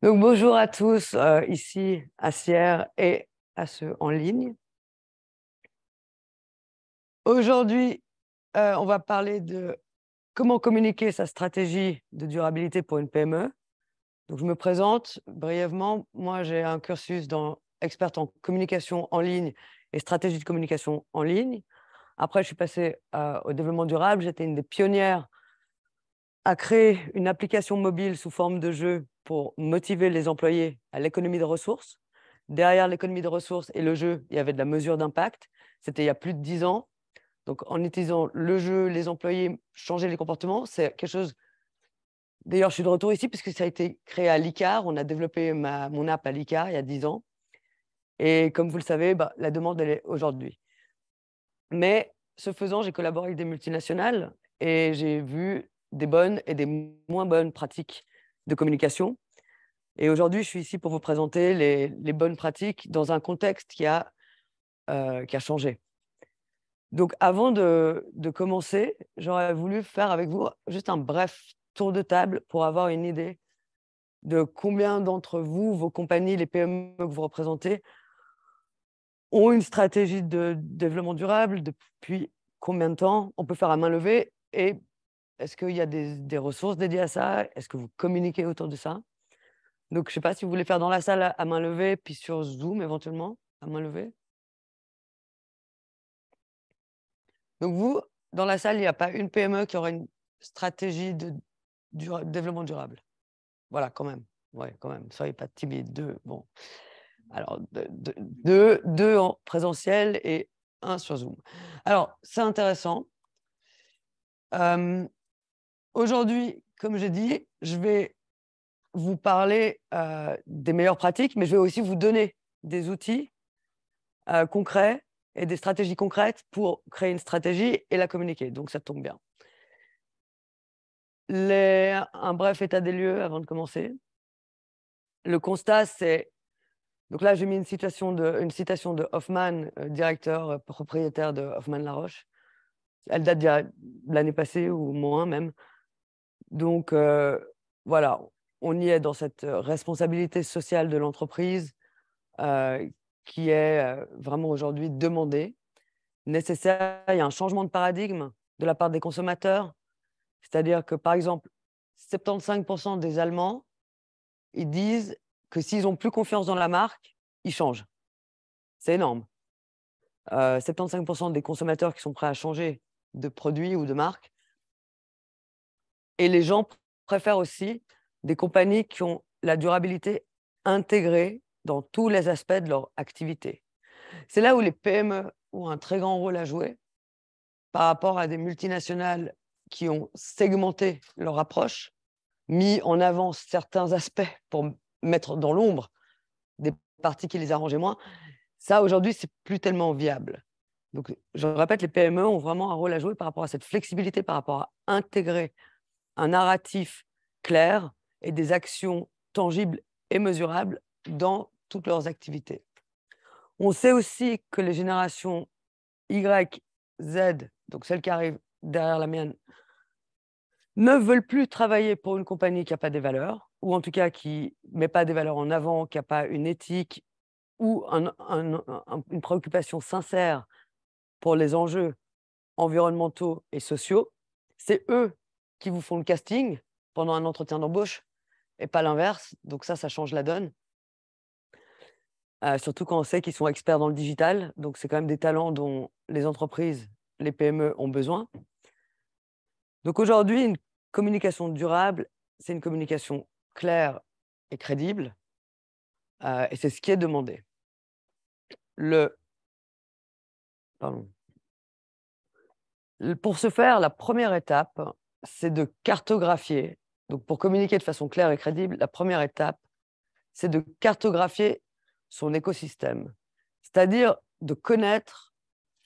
Donc, bonjour à tous, ici à Sierre et à ceux en ligne. Aujourd'hui, on va parler de comment communiquer sa stratégie de durabilité pour une PME. Donc, je me présente brièvement. Moi, j'ai un cursus experte en communication en ligne et stratégie de communication en ligne. Après, je suis passée au développement durable. J'étais une des pionnières à créer une application mobile sous forme de jeu pour motiver les employés à l'économie de ressources. Derrière l'économie de ressources et le jeu, il y avait de la mesure d'impact. C'était il y a plus de 10 ans. Donc, en utilisant le jeu, les employés, changer les comportements, c'est quelque chose. D'ailleurs, je suis de retour ici puisque ça a été créé à l'ICAR. On a développé mon app à l'ICAR il y a 10 ans. Et comme vous le savez, la demande, elle est aujourd'hui. Mais ce faisant, j'ai collaboré avec des multinationales et j'ai vu des bonnes et des moins bonnes pratiques de communication. Et aujourd'hui, je suis ici pour vous présenter les bonnes pratiques dans un contexte qui a changé. Donc, avant de commencer, j'aurais voulu faire avec vous juste un bref tour de table pour avoir une idée de combien d'entre vous, vos compagnies, les PME que vous représentez, ont une stratégie de développement durable depuis combien de temps. On peut faire à main levée. Et est-ce qu'il y a des ressources dédiées à ça? Est-ce que vous communiquez autour de ça? Donc, je ne sais pas si vous voulez faire dans la salle à main levée, puis sur Zoom éventuellement, à main levée. Donc, vous, dans la salle, il n'y a pas une PME qui aurait une stratégie de développement durable. Voilà, quand même. Ouais, quand même. Soyez pas timide. Deux, bon. Alors, deux en présentiel et un sur Zoom. Alors, c'est intéressant. Aujourd'hui, comme j'ai dit, je vais vous parler des meilleures pratiques, mais je vais aussi vous donner des outils concrets et des stratégies concrètes pour créer une stratégie et la communiquer. Donc, ça tombe bien. Un bref état des lieux avant de commencer. Le constat, c'est... Donc là, j'ai mis une citation de Hoffman, directeur, propriétaire de Hoffman La Roche. Elle date de l'année passée ou moins même. Donc, voilà, on y est dans cette responsabilité sociale de l'entreprise euh, qui est vraiment aujourd'hui demandée, nécessaire. Il y a un changement de paradigme de la part des consommateurs. C'est-à-dire que, par exemple, 75% des Allemands, ils disent que s'ils n'ont plus confiance dans la marque, ils changent. C'est énorme. 75% des consommateurs qui sont prêts à changer de produit ou de marque. Et les gens préfèrent aussi des compagnies qui ont la durabilité intégrée dans tous les aspects de leur activité. C'est là où les PME ont un très grand rôle à jouer par rapport à des multinationales qui ont segmenté leur approche, mis en avant certains aspects pour mettre dans l'ombre des parties qui les arrangeaient moins. Ça, aujourd'hui, c'est plus tellement viable. Donc, je répète, les PME ont vraiment un rôle à jouer par rapport à cette flexibilité, par rapport à intégrer un narratif clair et des actions tangibles et mesurables dans toutes leurs activités. On sait aussi que les générations Y, Z, donc celles qui arrivent derrière la mienne, ne veulent plus travailler pour une compagnie qui n'a pas des valeurs, ou en tout cas qui ne met pas des valeurs en avant, qui n'a pas une éthique ou une préoccupation sincère pour les enjeux environnementaux et sociaux. C'est eux qui vous font le casting pendant un entretien d'embauche et pas l'inverse. Donc ça change la donne. Surtout quand on sait qu'ils sont experts dans le digital. Donc c'est quand même des talents dont les entreprises, les PME ont besoin. Donc aujourd'hui, une communication durable, c'est une communication claire et crédible. Et c'est ce qui est demandé. Pardon. Pour ce faire, la première étape, c'est de cartographier. Donc, pour communiquer de façon claire et crédible, la première étape, c'est de cartographier son écosystème, c'est-à-dire de connaître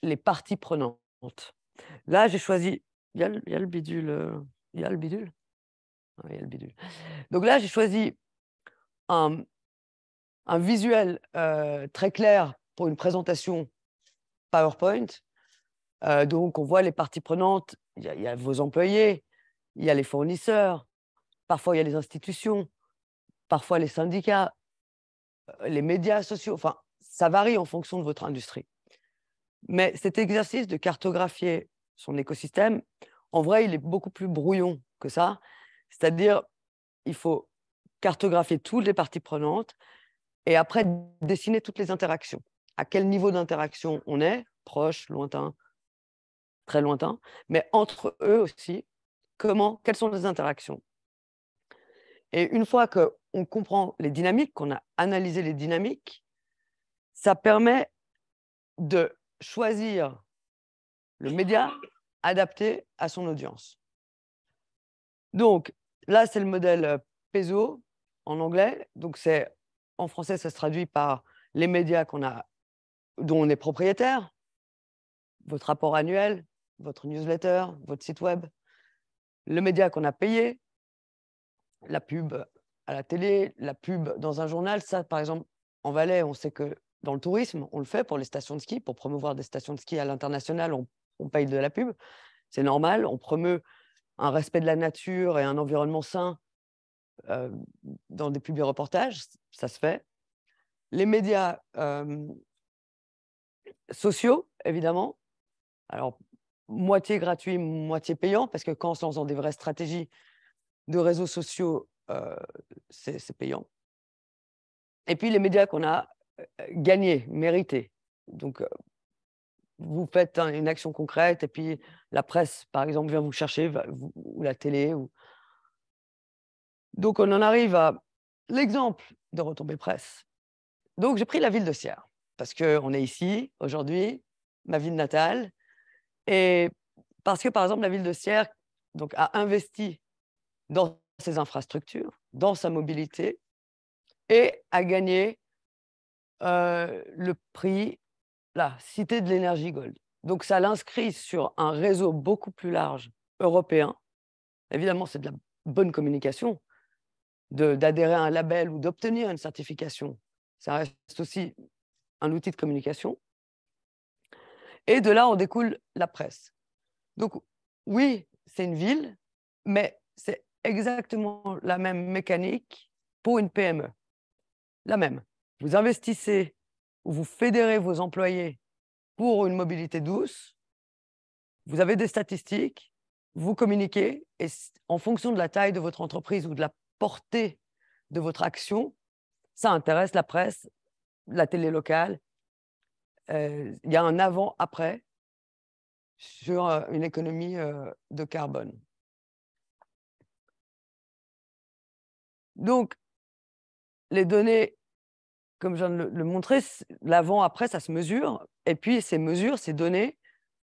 les parties prenantes. Là, j'ai choisi... Il y a le bidule. Il y a le bidule. Ah, il y a le bidule. Donc là, j'ai choisi un visuel très clair pour une présentation PowerPoint. Donc, on voit les parties prenantes. Il y a vos employés, il y a les fournisseurs, parfois il y a les institutions, parfois les syndicats, les médias sociaux, enfin, ça varie en fonction de votre industrie. Mais cet exercice de cartographier son écosystème, en vrai, il est beaucoup plus brouillon que ça. C'est-à-dire, il faut cartographier toutes les parties prenantes et après dessiner toutes les interactions. À quel niveau d'interaction on est, proche, lointain, très lointain, mais entre eux aussi, quelles sont les interactions. Et une fois qu'on comprend les dynamiques, qu'on a analysé les dynamiques, ça permet de choisir le média adapté à son audience. Donc, là, c'est le modèle PESO en anglais. Donc, en français, ça se traduit par les médias dont on est propriétaire, votre rapport annuel, votre newsletter, votre site web, le média qu'on a payé, la pub à la télé, la pub dans un journal. Ça, par exemple, en Valais, on sait que dans le tourisme, on le fait pour les stations de ski, pour promouvoir des stations de ski à l'international, on paye de la pub. C'est normal, on promeut un respect de la nature et un environnement sain dans des publics reportages, ça se fait. Les médias sociaux, évidemment. Alors, moitié gratuit, moitié payant, parce que quand on se lance dans des vraies stratégies de réseaux sociaux, c'est payant. Et puis, les médias qu'on a gagnés, mérités. Donc, vous faites une action concrète, et puis la presse, par exemple, vient vous chercher, ou la télé. Donc, on en arrive à l'exemple de retombées presse. Donc, j'ai pris la ville de Sierre, parce qu'on est ici, aujourd'hui, ma ville natale, et parce que, par exemple, la ville de Sierre donc, a investi dans ses infrastructures, dans sa mobilité, et a gagné le prix, la Cité de l'énergie Gold. Donc, ça l'inscrit sur un réseau beaucoup plus large européen. Évidemment, c'est de la bonne communication, d'adhérer à un label ou d'obtenir une certification. Ça reste aussi un outil de communication. Et de là, on découle la presse. Donc, oui, c'est une ville, mais c'est exactement la même mécanique pour une PME. La même. Vous investissez ou vous fédérez vos employés pour une mobilité douce, vous avez des statistiques, vous communiquez, et en fonction de la taille de votre entreprise ou de la portée de votre action, ça intéresse la presse, la télé locale. Il y a un avant-après sur une économie de carbone. Donc, les données, comme je viens de le montrer, l'avant-après, ça se mesure. Et puis, ces mesures, ces données,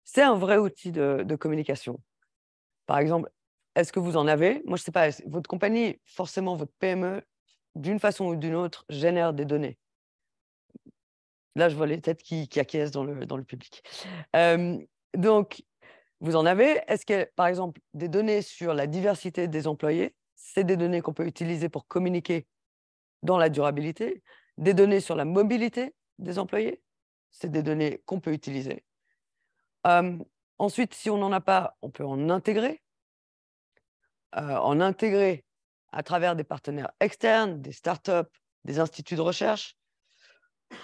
c'est un vrai outil de communication. Par exemple, est-ce que vous en avez? Moi, je ne sais pas, votre compagnie, forcément, votre PME, d'une façon ou d'une autre, génère des données. Là, je vois les têtes qui acquiescent dans le public. Donc, vous en avez. Est-ce que, par exemple, des données sur la diversité des employés, c'est des données qu'on peut utiliser pour communiquer dans la durabilité? Des données sur la mobilité des employés, c'est des données qu'on peut utiliser. Ensuite, si on n'en a pas, on peut en intégrer à travers des partenaires externes, des startups, des instituts de recherche.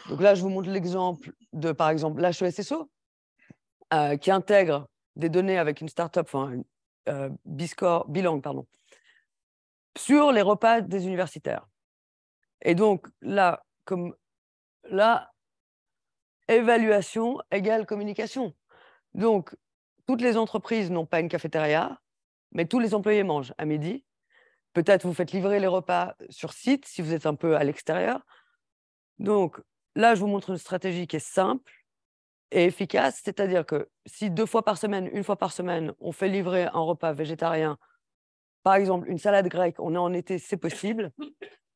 Donc là, je vous montre l'exemple de, par exemple, l'HESSO, qui intègre des données avec une startup, enfin, Bilang, pardon, sur les repas des universitaires. Et donc là, évaluation égale communication. Donc, toutes les entreprises n'ont pas une cafétéria, mais tous les employés mangent à midi. Peut-être vous faites livrer les repas sur site si vous êtes un peu à l'extérieur. Donc, là, je vous montre une stratégie qui est simple et efficace, c'est-à-dire que si 2 fois par semaine, 1 fois par semaine, on fait livrer un repas végétarien, par exemple une salade grecque, on est en été, c'est possible,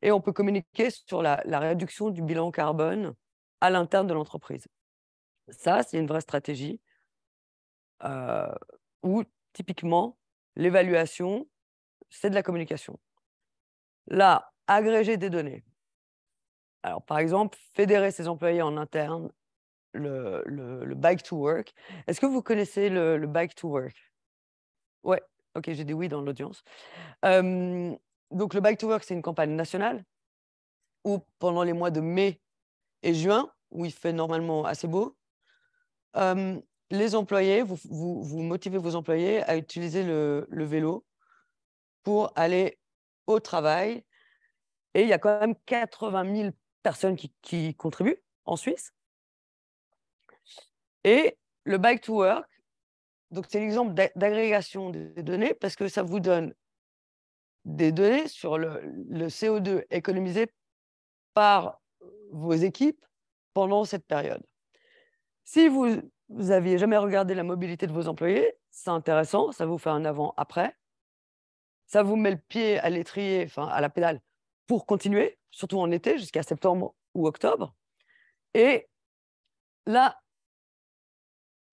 et on peut communiquer sur la réduction du bilan carbone à l'interne de l'entreprise. Ça, c'est une vraie stratégie où, typiquement, l'évaluation, c'est de la communication. Là, agréger des données. Alors, par exemple, fédérer ses employés en interne, le Bike to Work. Est-ce que vous connaissez le Bike to Work? Ouais, ok, j'ai dit oui dans l'audience. Donc, le Bike to Work, c'est une campagne nationale ou pendant les mois de mai et juin, où il fait normalement assez beau, les employés, vous motivez vos employés à utiliser le vélo pour aller au travail. Et il y a quand même 80 000 personnes qui contribuent en Suisse. Et le Bike to Work, donc c'est l'exemple d'agrégation des données parce que ça vous donne des données sur le CO2 économisé par vos équipes pendant cette période. Si vous n'aviez jamais regardé la mobilité de vos employés, c'est intéressant, ça vous fait un avant-après. Ça vous met le pied à l'étrier, enfin à la pédale, pour continuer, surtout en été, jusqu'à septembre ou octobre. Et là,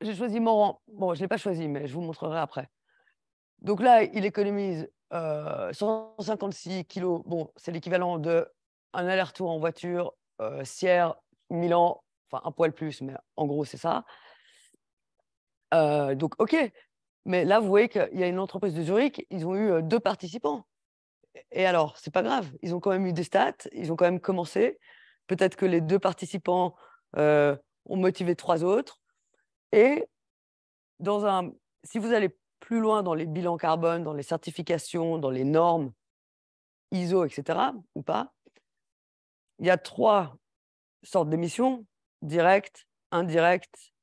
j'ai choisi Morand. Bon, je ne l'ai pas choisi, mais je vous montrerai après. Donc là, il économise 156 kilos. Bon, c'est l'équivalent d'un aller-retour en voiture, Sierre, Milan, enfin un poil plus, mais en gros, c'est ça. Donc, OK. Mais là, vous voyez qu'il y a une entreprise de Zurich, ils ont eu 2 participants. Et alors, c'est pas grave, ils ont quand même eu des stats, ils ont quand même commencé. Peut-être que les 2 participants ont motivé 3 autres. Et si vous allez plus loin dans les bilans carbone, dans les certifications, dans les normes ISO, etc., ou pas, il y a 3 sortes d'émissions, directes, indirectes,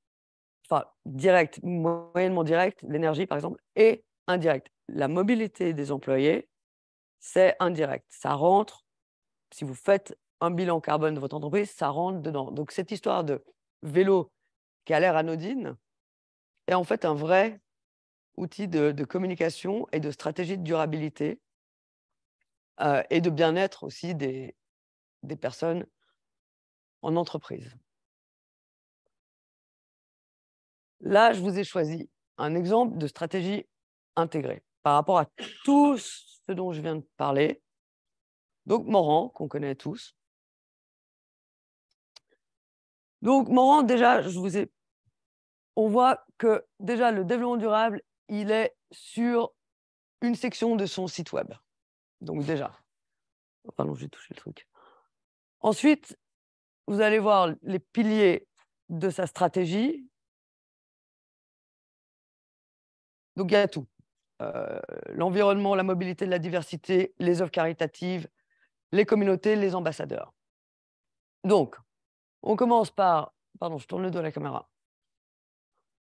enfin directes, moyennement directes, l'énergie par exemple, et indirectes. La mobilité des employés, c'est indirect. Ça rentre, si vous faites un bilan carbone de votre entreprise, ça rentre dedans. Donc cette histoire de vélo qui a l'air anodine est en fait un vrai outil de communication et de stratégie de durabilité et de bien-être aussi des personnes en entreprise. Là, je vous ai choisi un exemple de stratégie intégrée par rapport à tout ce dont je viens de parler. Donc, Morand, qu'on connaît tous. Donc, Morand, déjà, on voit que déjà le développement durable, il est sur une section de son site web. Donc, déjà. Pardon, j'ai touché le truc. Ensuite, vous allez voir les piliers de sa stratégie. Donc, il y a tout. L'environnement, la mobilité, la diversité, les offres caritatives, les communautés, les ambassadeurs. Donc, on commence par... Pardon, je tourne le dos à la caméra.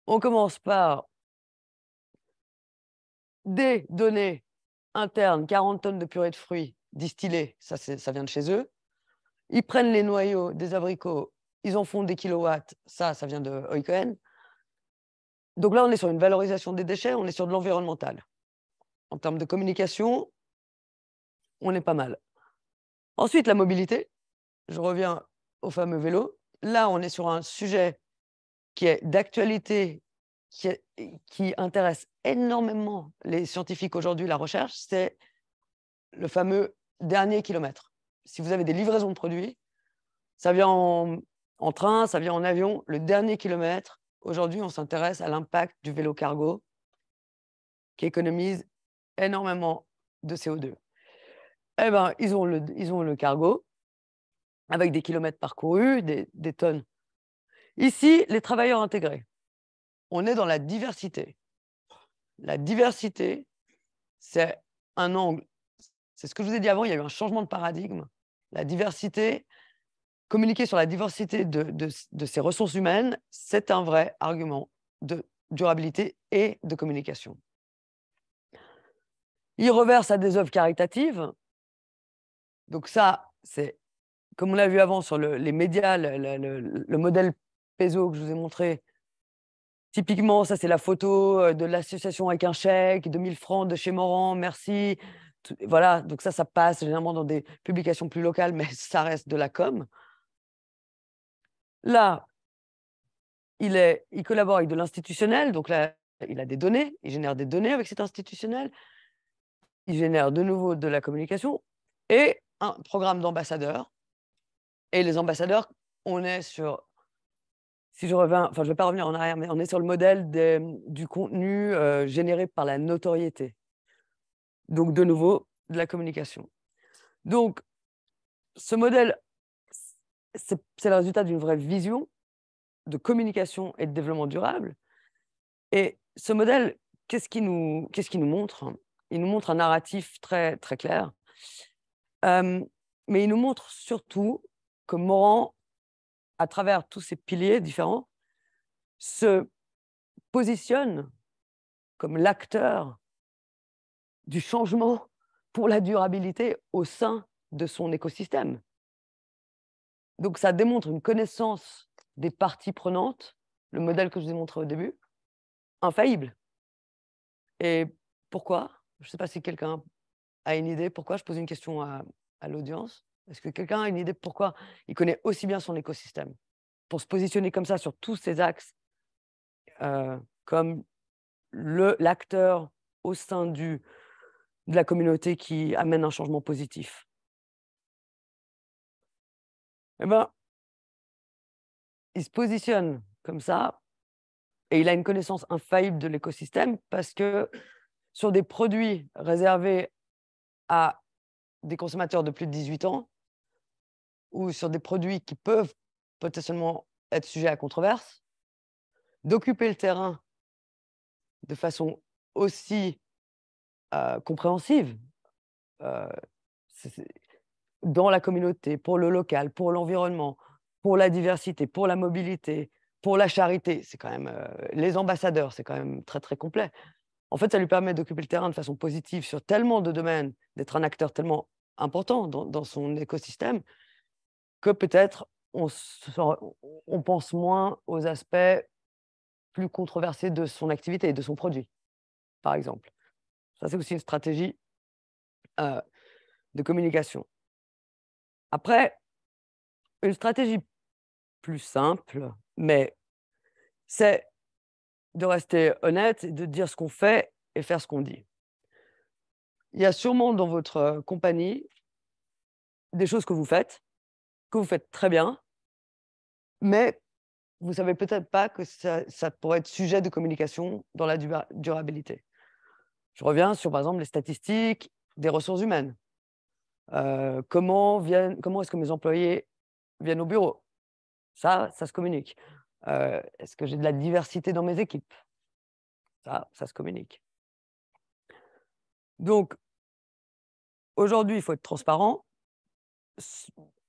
On commence par des données internes, 40 tonnes de purée de fruits distillés, ça vient de chez eux. Ils prennent les noyaux des abricots, ils en font des kilowatts, ça vient de Oiken. Donc là, on est sur une valorisation des déchets, on est sur de l'environnemental. En termes de communication, on est pas mal. Ensuite, la mobilité. Je reviens au fameux vélo. Là, on est sur un sujet qui est d'actualité, qui intéresse énormément les scientifiques aujourd'hui, la recherche, c'est le fameux dernier kilomètre. Si vous avez des livraisons de produits, ça vient en train, ça vient en avion, le dernier kilomètre. Aujourd'hui, on s'intéresse à l'impact du vélo cargo qui économise énormément de CO2. Eh ben, ils ont le cargo avec des kilomètres parcourus, des tonnes. Ici, les travailleurs intégrés. On est dans la diversité. La diversité, c'est un angle. C'est ce que je vous ai dit avant, il y a eu un changement de paradigme. La diversité, communiquer sur la diversité de ces ressources humaines, c'est un vrai argument de durabilité et de communication. Il reverse à des œuvres caritatives. Donc ça, c'est, comme on l'a vu avant sur les médias, le modèle PESO que je vous ai montré. Typiquement, ça, c'est la photo de l'association avec un chèque, 2 000 francs de chez Morand, merci. Voilà, donc ça passe généralement dans des publications plus locales, mais ça reste de la com. Là, il collabore avec de l'institutionnel, donc là, il a des données, il génère des données avec cet institutionnel, il génère de nouveau de la communication et un programme d'ambassadeurs. Et les ambassadeurs, on est sur... Si je reviens, enfin, je ne vais pas revenir en arrière, mais on est sur le modèle du contenu généré par la notoriété. Donc, de nouveau, de la communication. Donc, ce modèle, c'est le résultat d'une vraie vision de communication et de développement durable. Et ce modèle, qu'est-ce qu'il nous montre? Il nous montre un narratif très, très clair. Mais il nous montre surtout que Morand, à travers tous ces piliers différents, se positionne comme l'acteur du changement pour la durabilité au sein de son écosystème. Donc ça démontre une connaissance des parties prenantes, le modèle que je vous ai montré au début, infaillible. Et pourquoi? Je ne sais pas si quelqu'un a une idée. Pourquoi? Je pose une question à l'audience. Est-ce que quelqu'un a une idée pourquoi il connaît aussi bien son écosystème? Pour se positionner comme ça sur tous ces axes, comme l'acteur au sein de la communauté qui amène un changement positif. Eh ben, il se positionne comme ça et il a une connaissance infaillible de l'écosystème parce que sur des produits réservés à des consommateurs de plus de 18 ans ou sur des produits qui peuvent potentiellement être sujets à controverse, d'occuper le terrain de façon aussi compréhensive dans la communauté, pour le local, pour l'environnement, pour la diversité, pour la mobilité, pour la charité. C'est quand même les ambassadeurs, c'est quand même très, très complet. En fait, ça lui permet d'occuper le terrain de façon positive sur tellement de domaines, d'être un acteur tellement important dans son écosystème, que peut-être on pense moins aux aspects plus controversés de son activité et de son produit, par exemple. Ça, c'est aussi une stratégie de communication. Après, une stratégie plus simple, mais c'est de rester honnête et de dire ce qu'on fait et faire ce qu'on dit. Il y a sûrement dans votre compagnie des choses que vous faites très bien, mais vous ne savez peut-être pas que ça pourrait être sujet de communication dans la durabilité. Je reviens sur, par exemple, les statistiques des ressources humaines. Comment est-ce que mes employés viennent au bureau? Ça se communique. Est-ce que j'ai de la diversité dans mes équipes? Ça se communique. Donc, aujourd'hui, il faut être transparent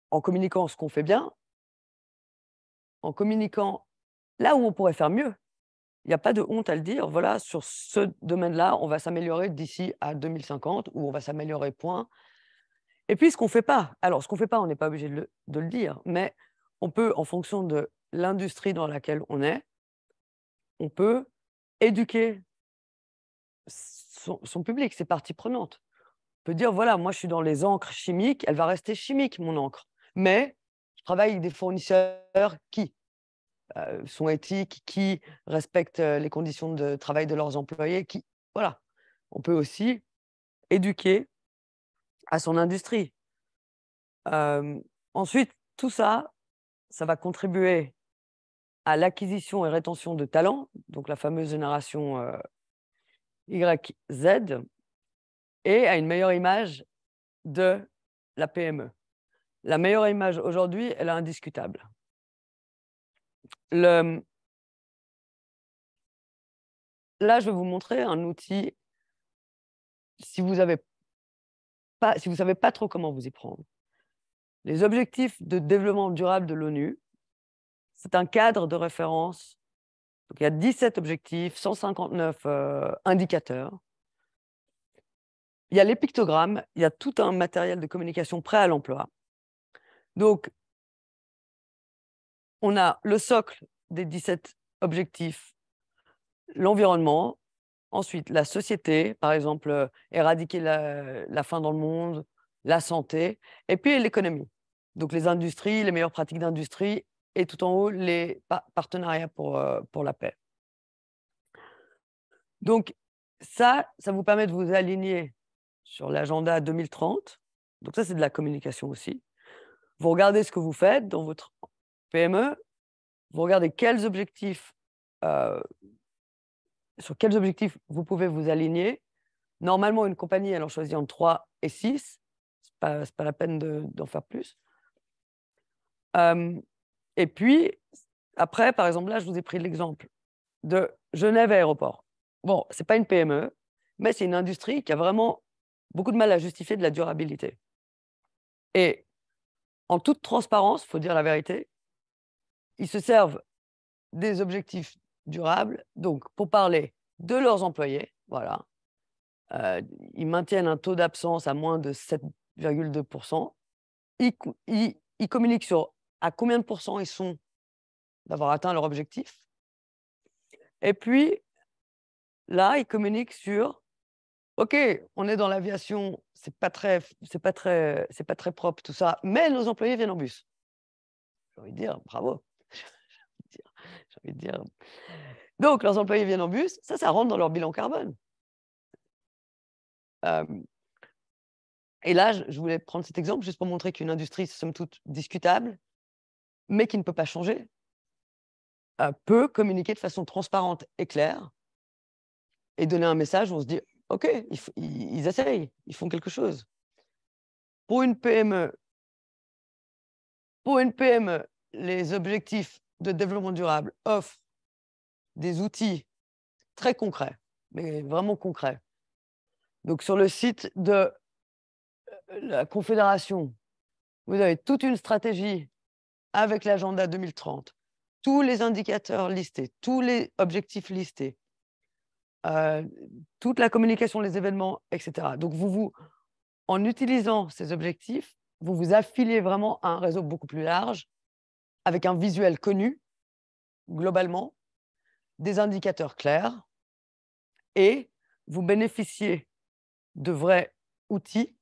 en communiquant ce qu'on fait bien, en communiquant là où on pourrait faire mieux. Il n'y a pas de honte à le dire. Voilà, sur ce domaine-là, on va s'améliorer d'ici à 2050 ou on va s'améliorer, point. Et puis, ce qu'on ne fait pas. Alors, ce qu'on ne fait pas, on n'est pas obligé de le dire, mais on peut, en fonction de l'industrie dans laquelle on est, on peut éduquer son public, ses parties prenantes. On peut dire, voilà, moi, je suis dans les encres chimiques, elle va rester chimique, mon encre. Mais je travaille avec des fournisseurs qui sont éthiques, qui respectent les conditions de travail de leurs employés, qui... Voilà. On peut aussi éduquer à son industrie. Ensuite, tout ça, ça va contribuer à l'acquisition et rétention de talents, donc la fameuse génération YZ, et à une meilleure image de la PME. La meilleure image aujourd'hui, elle est indiscutable. Là, je vais vous montrer un outil, si vous savez pas trop comment vous y prendre. Les objectifs de développement durable de l'ONU, c'est un cadre de référence. Donc, il y a 17 objectifs, 159 indicateurs. Il y a les pictogrammes, il y a tout un matériel de communication prêt à l'emploi. Donc, on a le socle des 17 objectifs, l'environnement, ensuite la société, par exemple, éradiquer la faim dans le monde, la santé, et puis l'économie. Donc les industries, les meilleures pratiques d'industrie, et tout en haut, les partenariats pour la paix. Donc ça vous permet de vous aligner sur l'agenda 2030. Donc ça, c'est de la communication aussi. Vous regardez ce que vous faites dans votre PME, vous regardez sur quels objectifs vous pouvez vous aligner. Normalement, une compagnie, elle en choisit entre 3 et 6. pas la peine d'en faire plus. Et puis, après, par exemple, là, je vous ai pris l'exemple de Genève Aéroport. Bon, ce n'est pas une PME, mais c'est une industrie qui a vraiment beaucoup de mal à justifier de la durabilité. Et en toute transparence, il faut dire la vérité, ils se servent des objectifs durables, donc pour parler de leurs employés, voilà. Ils maintiennent un taux d'absence à moins de 7,2%. Ils communiquent sur à combien de pourcents ils sont d'avoir atteint leur objectif. Et puis, là, ils communiquent sur OK, on est dans l'aviation, c'est pas très propre tout ça, mais nos employés viennent en bus. J'ai envie de dire bravo. J'ai envie de dire. Donc, leurs employés viennent en bus, ça rentre dans leur bilan carbone. Et là, je voulais prendre cet exemple juste pour montrer qu'une industrie, somme toute, discutable, mais qui ne peut pas changer, peut communiquer de façon transparente et claire et donner un message où on se dit OK, ils essayent, ils font quelque chose. Pour une PME, les objectifs de développement durable offrent des outils très concrets, mais vraiment concrets. Donc, sur le site de la Confédération, vous avez toute une stratégie avec l'agenda 2030, tous les indicateurs listés, tous les objectifs listés, toute la communication, les événements, etc. Donc, en utilisant ces objectifs, vous vous affiliez vraiment à un réseau beaucoup plus large, avec un visuel connu, globalement, des indicateurs clairs, et vous bénéficiez de vrais outils.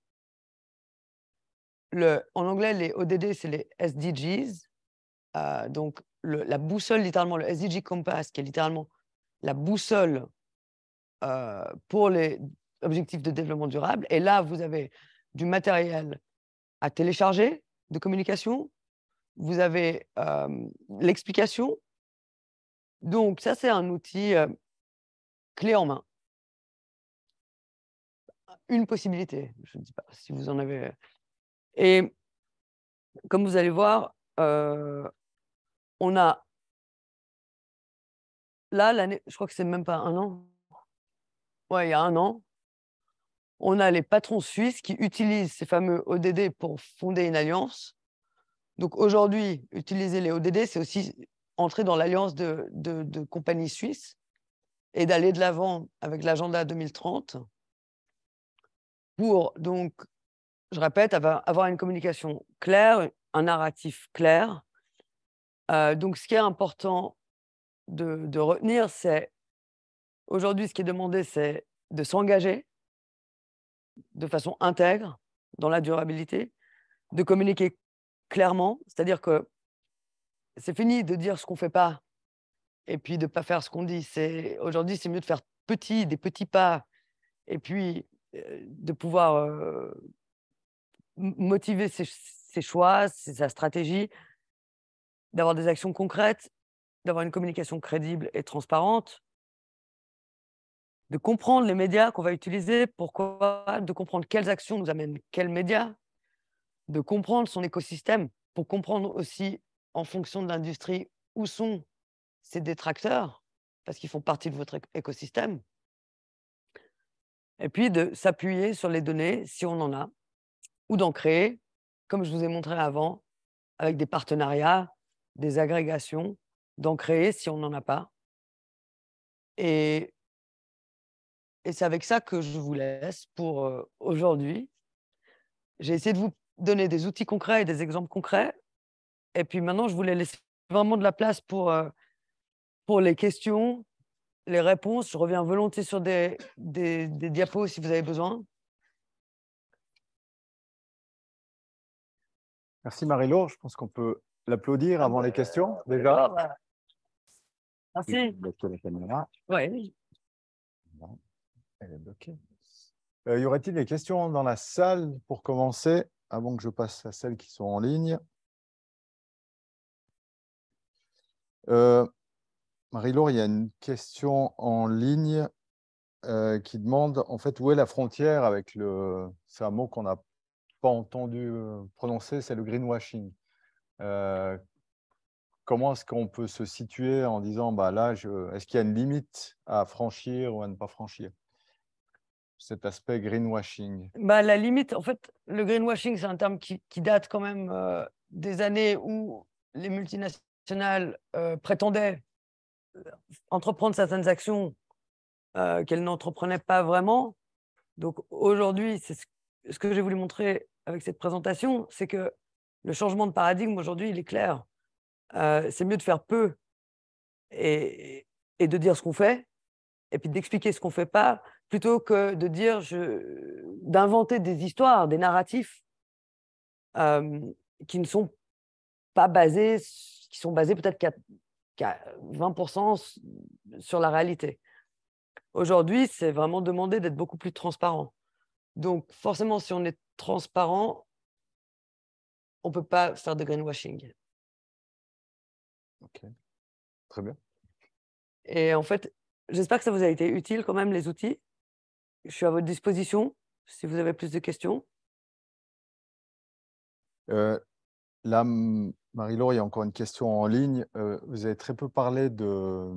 En anglais, les ODD, c'est les SDGs. Donc, la boussole, littéralement, le SDG Compass, qui est littéralement la boussole pour les objectifs de développement durable. Et là, vous avez du matériel à télécharger de communication. Vous avez l'explication. Donc, ça, c'est un outil clé en main. Une possibilité, je ne dis pas si vous en avez. Et comme vous allez voir, on a là, l'année, je crois que c'est même pas un an. Ouais, il y a un an, on a les patrons suisses qui utilisent ces fameux ODD pour fonder une alliance. Donc aujourd'hui, utiliser les ODD, c'est aussi entrer dans l'alliance de compagnies suisses et d'aller de l'avant avec l'agenda 2030 pour, donc, je répète, avoir une communication claire, un narratif clair. Donc, ce qui est important de retenir, c'est aujourd'hui, ce qui est demandé, c'est de s'engager de façon intègre dans la durabilité, de communiquer clairement, c'est-à-dire que c'est fini de dire ce qu'on ne fait pas et puis de ne pas faire ce qu'on dit. Aujourd'hui, c'est mieux de faire des petits pas et puis de pouvoir motiver ses choix, sa stratégie, d'avoir des actions concrètes, d'avoir une communication crédible et transparente, de comprendre les médias qu'on va utiliser, pourquoi, de comprendre quelles actions nous amènent quels médias, de comprendre son écosystème pour comprendre aussi, en fonction de l'industrie, où sont ses détracteurs, parce qu'ils font partie de votre écosystème. Et puis de s'appuyer sur les données, si on en a, ou d'en créer, comme je vous ai montré avant, avec des partenariats, des agrégations, d'en créer si on n'en a pas. Et c'est avec ça que je vous laisse pour aujourd'hui. J'ai essayé de vous donner des outils concrets et des exemples concrets. Et puis maintenant, je voulais laisser vraiment de la place pour les questions, les réponses. Je reviens volontiers sur des diapos si vous avez besoin. Merci Marie-Laure. Je pense qu'on peut l'applaudir avant les questions, déjà. Bah, merci. Bloquer la caméra. Oui. Non, elle est bloquée. Y aurait-il des questions dans la salle pour commencer, avant que je passe à celles qui sont en ligne? Marie-Laure, il y a une question en ligne qui demande en fait où est la frontière avec c'est un mot qu'on n'a pas entendu prononcer, c'est le greenwashing. Comment est-ce qu'on peut se situer en disant, bah là, est-ce qu'il y a une limite à franchir ou à ne pas franchir? Cet aspect greenwashing. Bah, la limite, en fait, le greenwashing, c'est un terme qui date quand même des années où les multinationales prétendaient entreprendre certaines actions qu'elles n'entreprenaient pas vraiment. Donc aujourd'hui, c'est ce que j'ai voulu montrer avec cette présentation, c'est que le changement de paradigme aujourd'hui, il est clair. C'est mieux de faire peu et, et de dire ce qu'on fait, et puis d'expliquer ce qu'on ne fait pas, plutôt que de dire, d'inventer des histoires, des narratifs qui ne sont pas basés, qui sont basés peut-être qu'à 20% sur la réalité. Aujourd'hui, c'est vraiment demander d'être beaucoup plus transparent. Donc, forcément, si on est transparent, on ne peut pas faire de greenwashing. Ok, très bien. Et en fait, j'espère que ça vous a été utile quand même, les outils. Je suis à votre disposition si vous avez plus de questions. Là, Marie-Laure, il y a encore une question en ligne. Vous avez très peu parlé de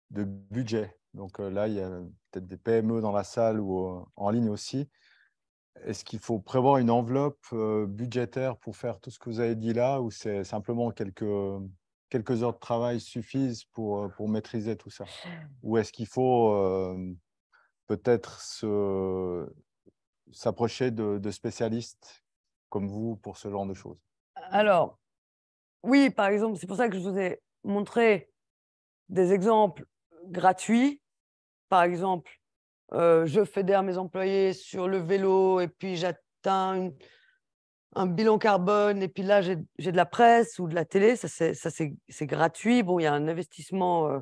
budget. Donc là, il y a peut-être des PME dans la salle ou en ligne aussi. Est-ce qu'il faut prévoir une enveloppe budgétaire pour faire tout ce que vous avez dit là, ou c'est simplement quelques heures de travail suffisent pour maîtriser tout ça? Ou est-ce qu'il faut peut-être s'approcher de spécialistes comme vous pour ce genre de choses? Alors, oui, par exemple, c'est pour ça que je vous ai montré des exemples gratuits. Par exemple, je fédère mes employés sur le vélo et puis j'atteins un bilan carbone et puis là, j'ai de la presse ou de la télé. Ça, c'est gratuit. Bon, il y a un investissement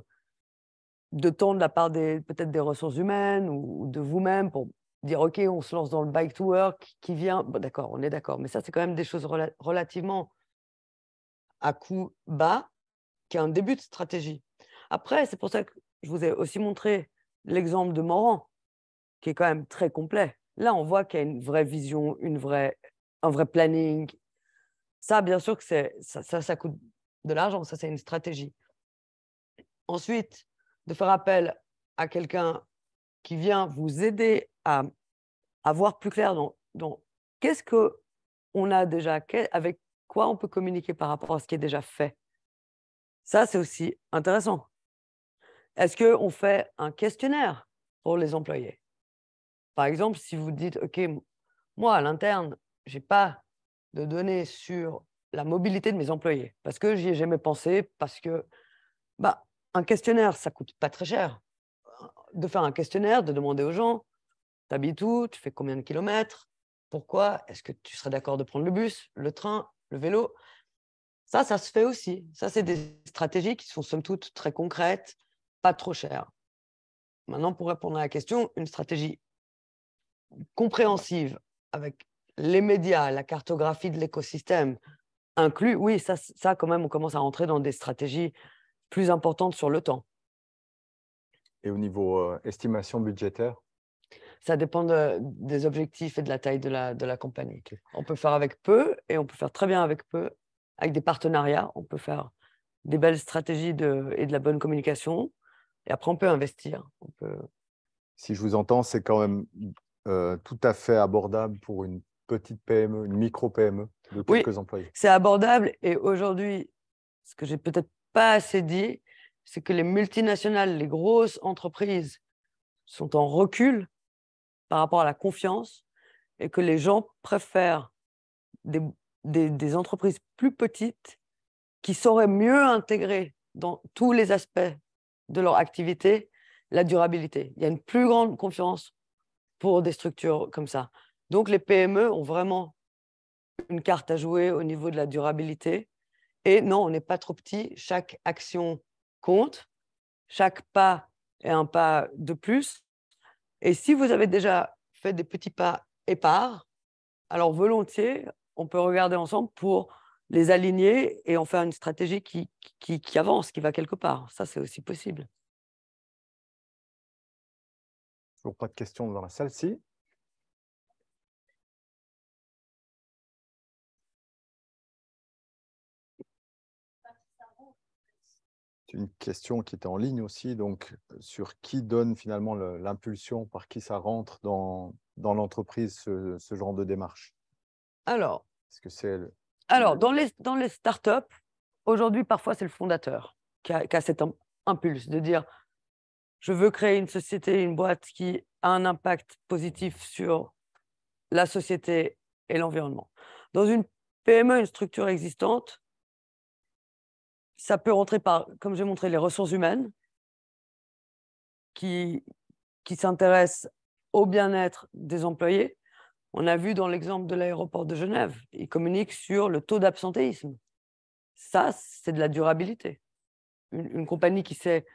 de temps de la part peut-être des ressources humaines ou de vous-même pour dire, OK, on se lance dans le bike to work qui vient. Bon, d'accord, on est d'accord. Mais ça, c'est quand même des choses relativement à coût bas, qui est un début de stratégie. Après, c'est pour ça que je vous ai aussi montré l'exemple de Morand, qui est quand même très complet. Là, on voit qu'il y a une vraie vision, un vrai planning. Ça, bien sûr que ça coûte de l'argent, ça, c'est une stratégie. Ensuite, de faire appel à quelqu'un qui vient vous aider à voir plus clair dans qu'est-ce qu'on a déjà, avec quoi on peut communiquer par rapport à ce qui est déjà fait. Ça, c'est aussi intéressant. Est-ce qu'on fait un questionnaire pour les employés? Par exemple, si vous dites, OK, moi, à l'interne, je n'ai pas de données sur la mobilité de mes employés parce que j'y ai jamais pensé, parce que bah, un questionnaire, ça coûte pas très cher. De faire un questionnaire, de demander aux gens, tu habites où, tu fais combien de kilomètres, pourquoi, est-ce que tu serais d'accord de prendre le bus, le train, le vélo? Ça se fait aussi. Ça, c'est des stratégies qui sont somme toute très concrètes, pas trop chères. Maintenant, pour répondre à la question, une stratégie compréhensive avec les médias, la cartographie de l'écosystème inclus, oui, ça, quand même, on commence à rentrer dans des stratégies plus importantes sur le temps. Et au niveau estimation budgétaire? Ça dépend des objectifs et de la taille de la compagnie. On peut faire avec peu et on peut faire très bien avec peu, avec des partenariats. On peut faire des belles stratégies et de la bonne communication. Et après, on peut investir. Si je vous entends, c'est quand même tout à fait abordable pour une petite PME, une micro-PME de Oui, quelques employés. c'est abordable. Et aujourd'hui, ce que j'ai peut-être pas assez dit, c'est que les multinationales, les grosses entreprises sont en recul par rapport à la confiance et que les gens préfèrent des entreprises plus petites qui sauraient mieux intégrer dans tous les aspects de leur activité la durabilité. Il y a une plus grande confiance pour des structures comme ça. Donc, les PME ont vraiment une carte à jouer au niveau de la durabilité. Et non, on n'est pas trop petit. Chaque action compte. Chaque pas est un pas de plus. Et si vous avez déjà fait des petits pas épars, alors volontiers, on peut regarder ensemble pour les aligner et en faire une stratégie qui avance, qui va quelque part. Ça, c'est aussi possible. Toujours pas de questions dans la salle, si? C'est une question qui était en ligne aussi, donc sur qui donne finalement l'impulsion, par qui ça rentre dans l'entreprise, ce genre de démarche? Alors, Est-ce que c'est dans les startups, aujourd'hui, parfois, c'est le fondateur qui a cet impulse de dire: «Je veux créer une société, une boîte qui a un impact positif sur la société et l'environnement». Dans une PME, une structure existante, ça peut rentrer par, comme j'ai montré, les ressources humaines qui s'intéressent au bien-être des employés. On a vu dans l'exemple de l'aéroport de Genève, ils communiquent sur le taux d'absentéisme. Ça, c'est de la durabilité. Une compagnie qui sait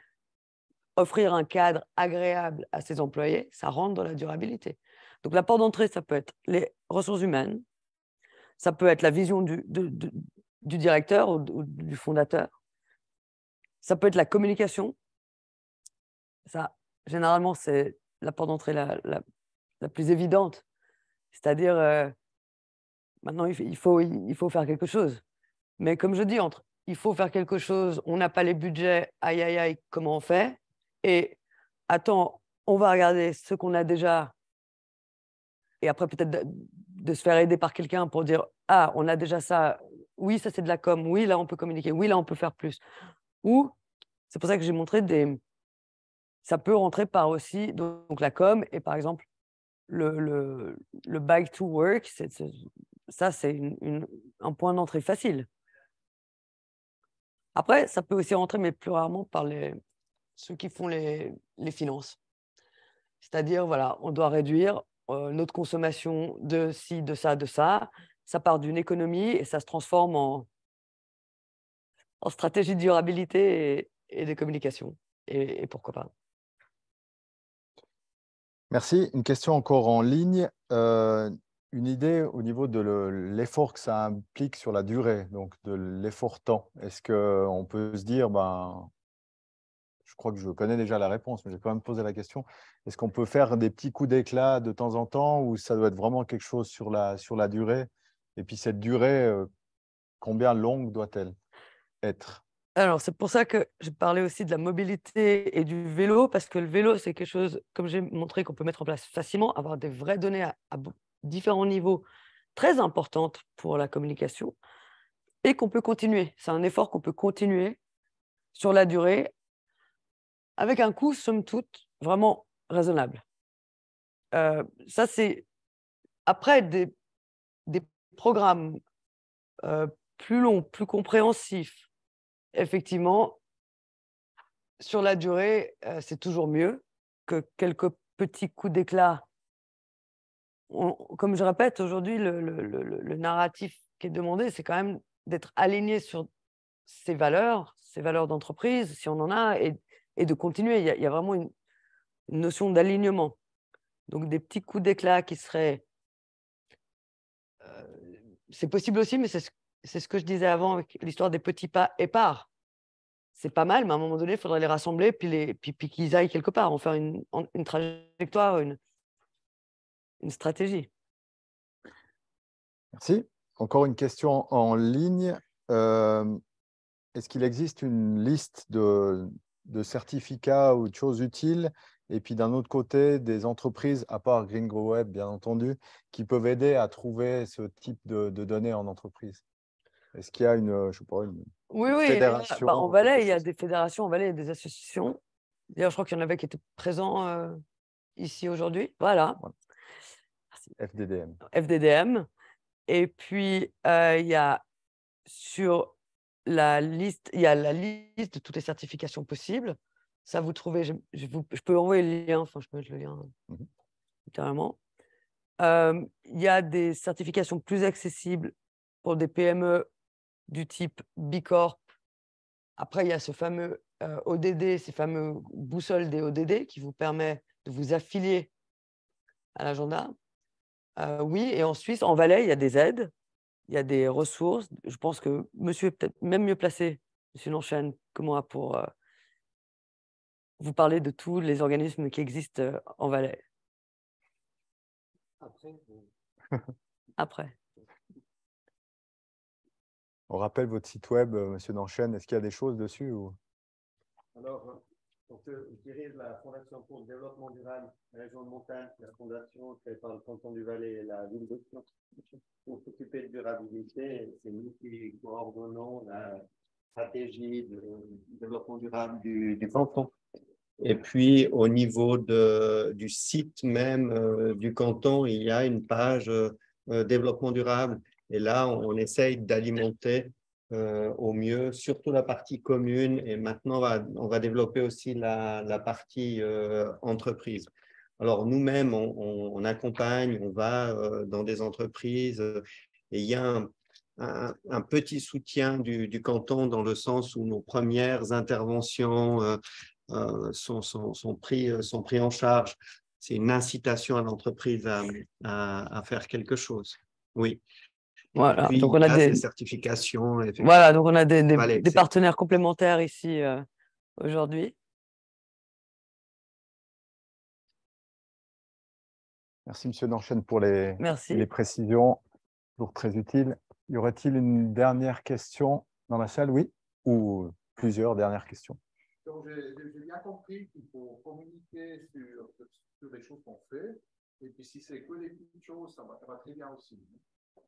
offrir un cadre agréable à ses employés, ça rentre dans la durabilité. Donc la porte d'entrée, ça peut être les ressources humaines, ça peut être la vision du directeur ou du fondateur, ça peut être la communication. Ça, généralement, c'est la porte d'entrée la plus évidente. C'est-à-dire, maintenant, il faut faire quelque chose. Mais comme je dis, entre il faut faire quelque chose, on n'a pas les budgets, aïe, aïe, aïe, comment on fait? Et attends, on va regarder ce qu'on a déjà et après peut-être de se faire aider par quelqu'un pour dire: «Ah, on a déjà ça. Oui, ça, c'est de la com. Oui, là, on peut communiquer. Oui, là, on peut faire plus». Ou c'est pour ça que j'ai montré ça peut rentrer par aussi donc la com et par exemple le bike to work, ça, c'est un point d'entrée facile. Après, ça peut aussi rentrer, mais plus rarement par ceux qui font les finances. C'est-à-dire, voilà, on doit réduire, notre consommation de ci, de ça, de ça. Ça part d'une économie et ça se transforme en stratégie de durabilité et de communication et pourquoi pas. Merci. Une question encore en ligne. Une idée au niveau de l'effort que ça implique sur la durée, donc de l'effort temps. Est-ce qu'on peut se dire, ben, je crois que je connais déjà la réponse, mais je vais quand même poser la question. Est-ce qu'on peut faire des petits coups d'éclat de temps en temps ou ça doit être vraiment quelque chose sur la durée? Et puis cette durée, combien longue doit-elle être? Alors, c'est pour ça que je parlais aussi de la mobilité et du vélo, parce que le vélo, c'est quelque chose, comme j'ai montré, qu'on peut mettre en place facilement, avoir des vraies données à différents niveaux, très importantes pour la communication, et qu'on peut continuer. C'est un effort qu'on peut continuer sur la durée, avec un coût, somme toute, vraiment raisonnable. Ça, c'est après des programmes plus longs, plus compréhensifs, effectivement, sur la durée, c'est toujours mieux que quelques petits coups d'éclat. Comme je répète, aujourd'hui, le narratif qui est demandé, c'est quand même d'être aligné sur ses valeurs d'entreprise, si on en a, et de continuer. Il y a vraiment une notion d'alignement. Donc des petits coups d'éclat qui seraient, c'est possible aussi, mais c'est ce que je disais avant avec l'histoire des petits pas épars. C'est pas mal, mais à un moment donné, il faudrait les rassembler puis qu'ils aillent quelque part, en faire une trajectoire, une stratégie. Merci. Encore une question en ligne. Est-ce qu'il existe une liste de certificats ou de choses utiles? Et puis d'un autre côté, des entreprises, à part Green Grow Web, bien entendu, qui peuvent aider à trouver ce type de données en entreprise? Est-ce qu'il y a je sais pas, Oui, une oui, fédération en ou quelque Valais, il y a chose? des fédérations, en Valais, il y a des associations. D'ailleurs, je crois qu'il y en avait qui étaient présents, ici aujourd'hui. Voilà, Voilà, merci. FDDM. FDDM. Et puis, il y a sur la liste il y a la liste de toutes les certifications possibles. Ça, vous trouvez, je peux envoyer le lien, enfin, je peux mettre le lien Mhm. littéralement. Il y a des certifications plus accessibles pour des PME du type B Corp. Après, il y a ce fameux, ODD, ces fameux boussoles des ODD qui vous permet de vous affilier à l'agenda. Oui, et en Suisse, en Valais, il y a des aides, il y a des ressources. Je pense que monsieur est peut-être même mieux placé, monsieur Nanchane, que moi pour, vous parler de tous les organismes qui existent, en Valais. Après. On rappelle votre site web, Monsieur Nanchen. Est-ce qu'il y a des choses dessus ou... Alors, je dirais la Fondation pour le développement durable, la région de montagne, la fondation créée par le canton du Valais et la ville de Sion pour s'occuper de durabilité. C'est nous qui coordonnons la stratégie de développement durable du canton. Et puis, au niveau du site même du canton, il y a une page développement durable. Et là, on essaye d'alimenter au mieux, surtout la partie commune. Et maintenant, on va développer aussi la partie entreprise. Alors, nous-mêmes, on accompagne, on va dans des entreprises. Et il y a un petit soutien du canton dans le sens où nos premières interventions sont pris en charge. C'est une incitation à l'entreprise à faire quelque chose. Oui. Voilà, Puis, donc on a des certifications. Voilà, donc on a des partenaires complémentaires ici aujourd'hui. Merci, Monsieur Norchen, pour les Merci. précisions, toujours très utiles. Y aurait-il une dernière question dans la salle? Oui, ou plusieurs dernières questions? Donc, j'ai bien compris qu'il faut communiquer sur les choses qu'on fait. Et puis, si c'est que des petites choses, ça va très bien aussi.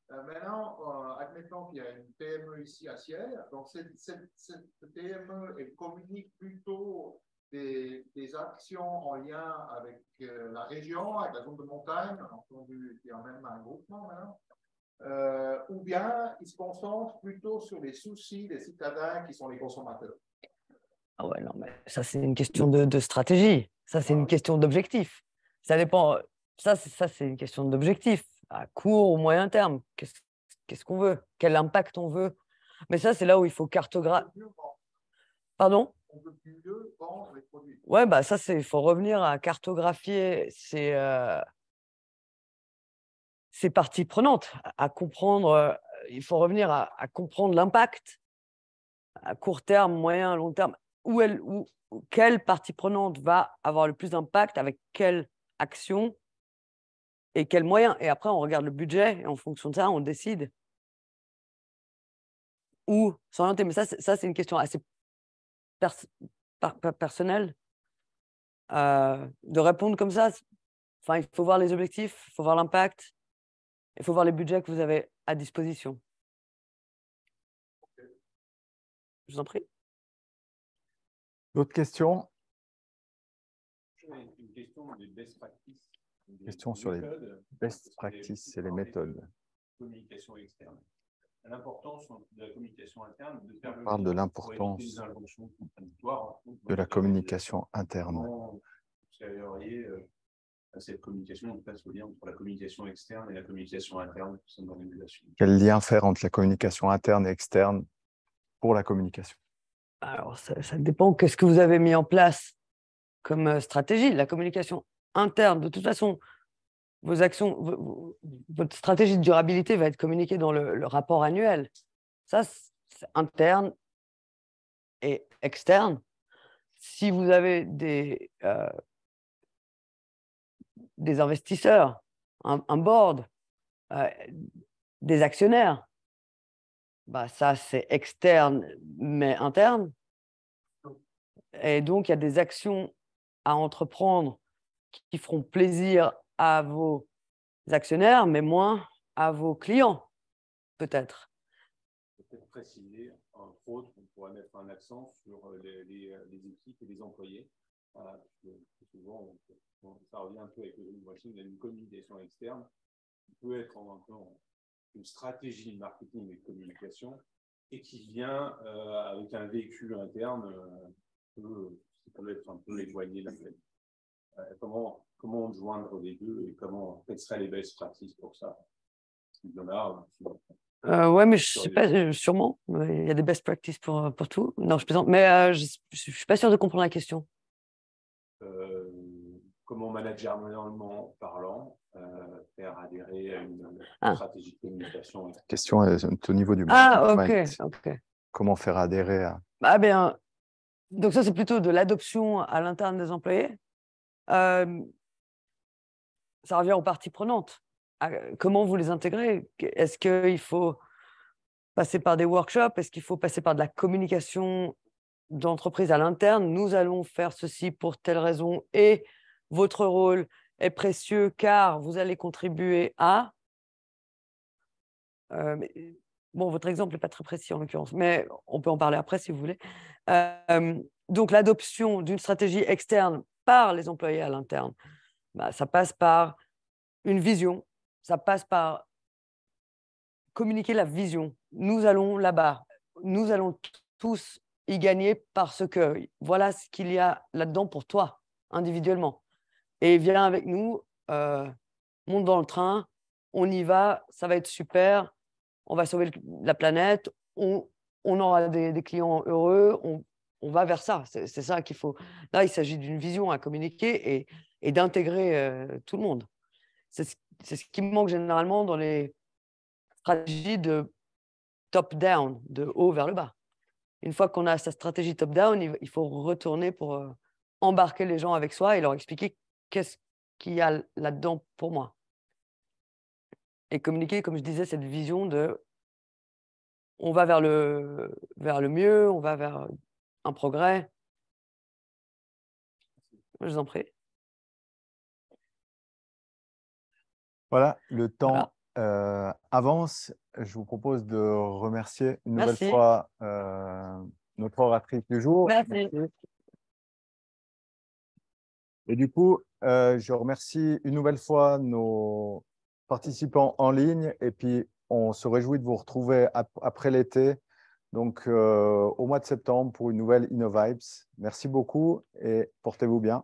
Maintenant, admettons qu'il y a une PME ici à Sierre. Donc, cette PME, elle communique plutôt des actions en lien avec la région, avec la zone de montagne, entendu, il y a même un groupement maintenant. Ou bien ils se concentrent plutôt sur les soucis des citadins qui sont les consommateurs. Ah ouais, non, mais ça, c'est une question de stratégie. Ça, c'est une question d'objectif. Ça dépend. Ça, c'est une question d'objectif. À court ou moyen terme, qu'est-ce qu'on veut? Quel impact on veut? Mais ça, c'est là où il faut cartographier. Pardon? On peut mieux vendre les produits. Ouais, bah ça, il faut revenir à cartographier ces parties prenantes, à comprendre. Il faut revenir à comprendre l'impact à court terme, moyen, long terme. Quelle partie prenante va avoir le plus d'impact avec quelle action et quels moyens. Et après, on regarde le budget et en fonction de ça, on décide où s'orienter. Mais ça, c'est une question assez personnelle de répondre comme ça. Enfin, il faut voir les objectifs, il faut voir l'impact, il faut voir les budgets que vous avez à disposition. Je vous en prie. D'autres questions? Une question des best practices. Question sur les best practices et les méthodes. Communication externe. L'importance de la communication interne. On parle de l'importance de la communication interne. Vous savez, cette communication, on passe au lien entre la communication externe et la communication interne au sein de l'organisation. Quel lien faire entre la communication interne et externe pour la communication? Alors, ça dépend. Qu'est-ce que vous avez mis en place comme stratégie? La communication interne, de toute façon, vos actions, votre stratégie de durabilité va être communiquée dans le rapport annuel. Ça, c'est interne et externe. Si vous avez des investisseurs, un board, des actionnaires, bah ça, c'est externe, mais interne. Et donc, il y a des actions à entreprendre qui feront plaisir à vos actionnaires, mais moins à vos clients, peut-être. Peut-être préciser, entre autres, on pourrait mettre un accent sur les équipes et les employés. Voilà, souvent, ça revient un peu avec le greenwashing, une communication externe qui peut être une stratégie de marketing et de communication et qui vient avec un véhicule interne ça peut être un peu éloigné de la tête. Comment joindre les deux et quelles seraient les best practices pour ça? Il y en a. Ouais, mais je sais pas, sûrement. Il y a des best practices pour tout. Non, je plaisante, mais je suis pas sûre de comprendre la question. Comment managérialement parlant, faire adhérer à une stratégie de communication? La question est au niveau du ok. Comment faire adhérer à… Ah bien, donc ça, c'est plutôt de l'adoption à l'interne des employés. Ça revient aux parties prenantes. Comment vous les intégrez? Est-ce qu'il faut passer par des workshops? Est-ce qu'il faut passer par de la communication d'entreprise à l'interne, nous allons faire ceci pour telle raison et votre rôle est précieux car vous allez contribuer à… bon, votre exemple n'est pas très précis en l'occurrence, mais on peut en parler après si vous voulez. Donc, l'adoption d'une stratégie externe par les employés à l'interne, bah, ça passe par une vision, ça passe par communiquer la vision. Nous allons là-bas, nous allons tous y gagner parce que voilà ce qu'il y a là-dedans pour toi, individuellement. Et viens avec nous, monte dans le train, on y va, ça va être super, on va sauver la planète, on aura des clients heureux, on va vers ça. C'est ça qu'il faut. Là, il s'agit d'une vision à communiquer et d'intégrer tout le monde. C'est ce qui manque généralement dans les stratégies de top-down, de haut vers le bas. Une fois qu'on a sa stratégie top-down, il faut retourner pour embarquer les gens avec soi et leur expliquer qu'est-ce qu'il y a là-dedans pour moi. Et communiquer, comme je disais, cette vision de on va vers le mieux, on va vers un progrès. Je vous en prie. Voilà, le temps avance. Je vous propose de remercier une nouvelle fois notre oratrice du jour. Merci. Et du coup, je remercie une nouvelle fois nos participants en ligne et puis on se réjouit de vous retrouver après l'été, donc au mois de septembre pour une nouvelle InnoVibes. Merci beaucoup et portez-vous bien.